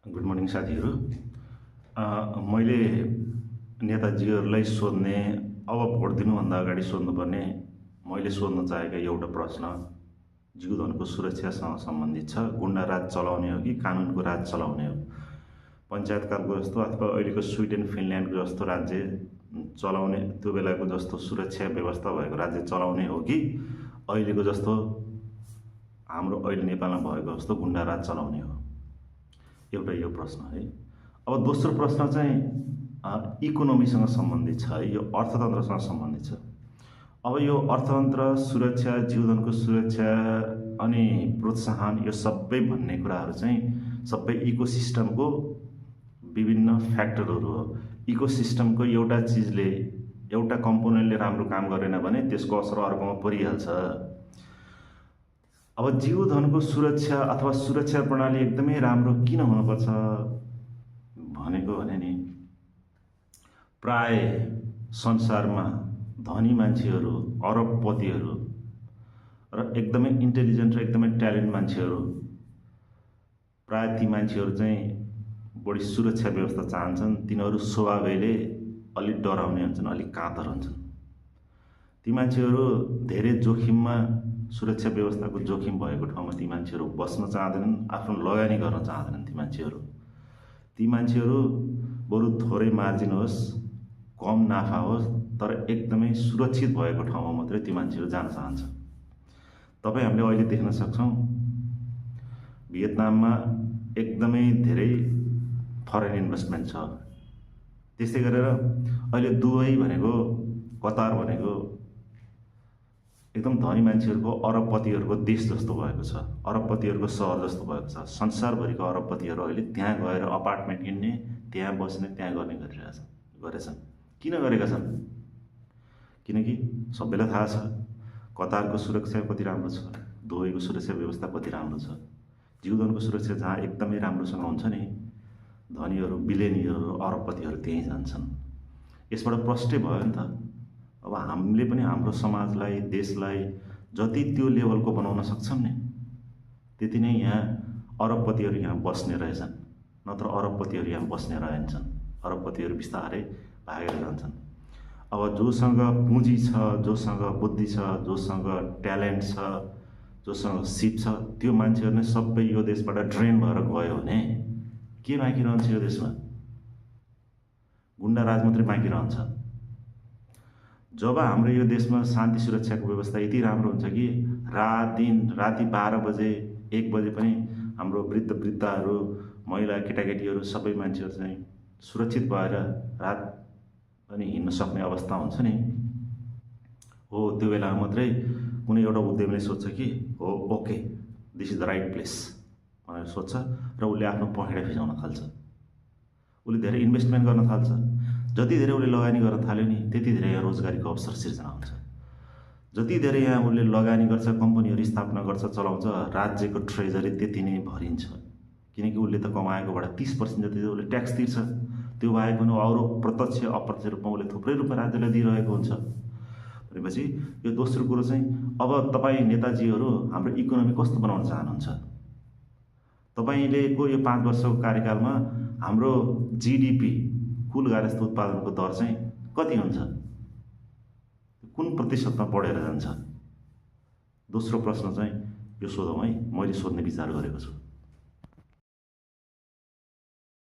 Good morning साथीहरू। मैले नेताजीहरूलाई सोध्ने, अब भोट दिनुभन्दा अगाडि सोध्नुपर्ने मैले सोध्न चाहेका एउटा प्रश्न जीवधनको सुरक्षासँग सम्बन्धित छ। गुन्डा राज चलाउने हो कि कानुनको राज चलाउने हो? पञ्चायतकालको जस्तो अथवा अहिलेको स्विडेन फिनल्यान्डको जस्तो राज्य चलाउने, त्यो बेलाको जस्तो सुरक्षा व्यवस्था भएको राज्य चलाउने हो कि अहिलेको जस्तो हाम्रो अहिले नेपालमा भएको जस्तो गुन्डा राज चलाउने हो? एउटा यो प्रश्न है। अब दोस्रो प्रश्न चाहिँ इकोनोमीसँग सम्बन्धित छ है, यो अर्थतन्त्रसँग सम्बन्धित छ। अब यो अर्थतन्त्र सुरक्षा, जीवधनको सुरक्षा अनि प्रोत्साहन, यो सबै भन्ने कुराहरू चाहिँ सबै इकोसिस्टमको विभिन्न फ्याक्टरहरू हो। इकोसिस्टमको एउटा चिजले, एउटा कम्पोनेन्टले राम्रो काम गरेन भने त्यसको असर अर्कोमा परिहाल्छ। अब जीवधनको सुरक्षा अथवा सुरक्षा प्रणाली एकदमै राम्रो किन हुनुपर्छ भनेको भने नि, प्राय संसारमा धनी मान्छेहरू, अरबपतिहरू र एकदमै इन्टेलिजेन्ट र एकदमै ट्यालेन्ट मान्छेहरू, प्राय ती मान्छेहरू चाहिँ बढी सुरक्षा व्यवस्था चाहन्छन्। तिनीहरू स्वभावैले अलिक डराउने हुन्छन्, अलिक काँतर हुन्छन्। ती मान्छेहरू धेरै जोखिममा, सुरक्षा व्यवस्थाको जोखिम भएको ठाउँमा ती मान्छेहरू बस्न चाहँदैनन्, आफ्नो लगानी गर्न चाहँदैनन्। ती मान्छेहरू बरु थोरै मार्जिन होस्, कम नाफा होस्, तर एकदमै सुरक्षित भएको ठाउँमा मात्रै ती मान्छेहरू जान चाहन्छ। तपाईँ हामीले अहिले देख्न सक्छौँ, भियतनाममा एकदमै धेरै फरेन इन्भेस्टमेन्ट छ। त्यस्तै गरेर अहिले दुबई भनेको, कतार भनेको एकदम धनी मान्छेहरूको, अरबपतिहरूको देश जस्तो भएको छ, अरबपतिहरूको सहर जस्तो भएको छ। संसारभरिको अरबपतिहरू अहिले त्यहाँ गएर अपार्टमेन्ट किन्ने, त्यहाँ बस्ने, त्यहाँ गर्ने गरेछन्। किन गरेका छन्? किनकि सबैलाई थाहा छ कतारको सुरक्षा कति राम्रो छ, दुबईको सुरक्षा व्यवस्था कति राम्रो छ। जीवधनको सुरक्षा जहाँ एकदमै राम्रोसँग हुन्छ नि, धनीहरू, बिलियनियरहरू, अरबपतिहरू त्यहीँ जान्छन्। यसबाट प्रष्टै भयो नि त। अब हामीले पनि हाम्रो समाजलाई, देशलाई जति त्यो लेभलको बनाउन सक्छौँ नि, त्यति नै यहाँ अरबपतिहरू यहाँ बस्ने रहेछन्। नत्र अरबपतिहरू यहाँ बस्ने रहन्छन्। अरबपतिहरू बिस्तारै भागेर जान्छन्। अब जोसँग पुँजी छ, जोसँग बुद्धि छ, जोसँग ट्यालेन्ट छ, जोसँग सिप छ, त्यो मान्छेहरू नै सबै यो देशबाट ड्रेन भएर गयो भने के बाँकी रहन्छ यो देशमा? गुन्डा राज मात्रै बाँकी रहन्छ। जब हाम्रो यो देशमा शान्ति सुरक्षाको व्यवस्था यति राम्रो हुन्छ कि राति 12 बजे 1 बजे पनि हाम्रो वृद्धहरू, महिला, केटाकेटीहरू सबै मान्छेहरू चाहिँ सुरक्षित भएर रात पनि हिँड्न सक्ने अवस्था हुन्छ नि, हो त्यो बेलामा मात्रै कुनै एउटा उद्यमीले सोध्छ कि हो okay, this is the right place भनेर सोध्छ र उसले आफ्नो पखेटा फिजाउन थाल्छ। उसले धेरै इन्भेस्टमेन्ट गर्न थाल्छ। जति धेरै उसले लगानी गर्न थाल्यो नि, त्यति धेरै यहाँ रोजगारीको अवसर सिर्जना हुन्छ। जति धेरै यहाँ उसले लगानी गर्छ, कम्पनीहरू स्थापना गर्छ, चलाउँछ, राज्यको ट्रेजरी त्यति नै भरिन्छ। किनकि उसले त कमाएकोबाट 30% जति उसले ट्याक्स तिर्छ। त्यो बाहेक पनि अरू प्रत्यक्ष अप्रत्यक्ष रूपमा उसले थुप्रै रूपमा राज्यलाई दिइरहेको हुन्छ। भनेपछि यो दोस्रो कुरो चाहिँ, अब तपाईँ नेताजीहरू हाम्रो इकोनोमी कस्तो बनाउन चाहनुहुन्छ? तपाईँले को यो 5 वर्षको कार्यकालमा हाम्रो जिडिपी, कुल गार्हस्थ्य उत्पादनको दर चाहिँ कति हुन्छ? कुन प्रतिशतमा बढेर जान्छ? दोस्रो प्रश्न चाहिँ यो सोधौँ है, मैले सोध्ने विचार गरेको छु।